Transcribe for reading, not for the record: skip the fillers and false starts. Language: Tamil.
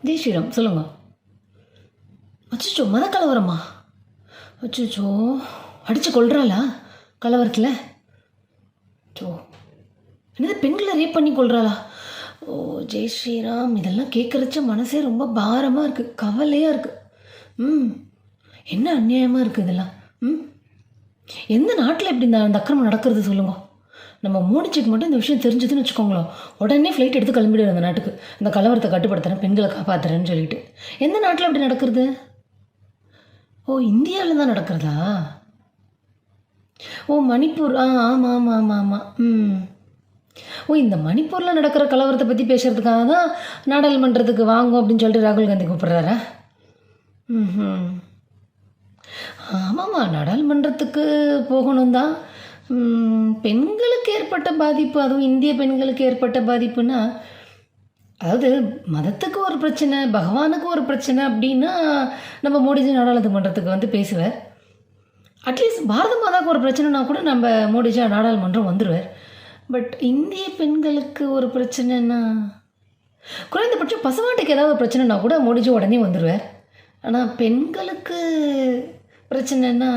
ஜெய் ஸ்ரீராம் சொல்லுங்க. அச்சோ மத கலவரமா? அச்சோ அடித்து கொள்றாளா கலவரத்தில்? அச்சோ என்னது பெண்களை ரேப் பண்ணி கொள்றாளா? ஓ ஜெய் ஸ்ரீராம், இதெல்லாம் கேட்குறச்ச மனசே ரொம்ப பாரமாக இருக்குது, கவலையாக இருக்குது. என்ன அநியாயமாக இருக்குது இதெல்லாம். எந்த நாட்டில் இப்படி இந்த அக்கிரமம் நடக்கிறது சொல்லுங்க. நம்ம மோடிச்சிக்கு மட்டும் இந்த விஷயம் தெரிஞ்சதுன்னு வச்சுக்கோங்களேன், உடனே ஃப்ளைட் எடுத்து கிளம்பிடுது அந்த நாட்டுக்கு, இந்த கலவரத்தை கட்டுப்படுத்துகிறேன், பெண்களை காப்பாற்றுறேன்னு சொல்லிட்டு. எந்த நாட்டில் அப்படி நடக்கிறது? ஓ இந்தியாவில் தான் நடக்கிறதா? ஓ மணிப்பூர். ஆமாம் ஆமாம் ஆமாம் ஆமாம். ஓ இந்த மணிப்பூரில் நடக்கிற கலவரத்தை பற்றி பேசுகிறதுக்காக தான் நாடாளுமன்றத்துக்கு வாங்கும் அப்படின்னு சொல்லிட்டு ராகுல் காந்தி கூப்பிட்றாரா? ஆமாம்மா, நாடாளுமன்றத்துக்கு போகணும் தான். பெண்களுக்கு ஏற்பட்ட பாதிப்பு, அதுவும் இந்திய பெண்களுக்கு ஏற்பட்ட பாதிப்புனா, அதாவது மதத்துக்கு ஒரு பிரச்சனை, பகவானுக்கு ஒரு பிரச்சனை அப்படின்னா நம்ம மோடிஜி நாடாளுமன்றத்துக்கு வந்து பேசுவார். அட்லீஸ்ட் பாரத மாதாவுக்கு ஒரு பிரச்சனைனா கூட நம்ம மோடிஜி நாடாளுமன்றம் வந்துடுவார். பட் இந்திய பெண்களுக்கு ஒரு பிரச்சனைனா, குறைந்தபட்சம் பசுமாட்டுக்கு ஏதாவது பிரச்சனைனா கூட மோடிஜி உடனே வந்துடுவார். ஆனால் பெண்களுக்கு பிரச்சனைனா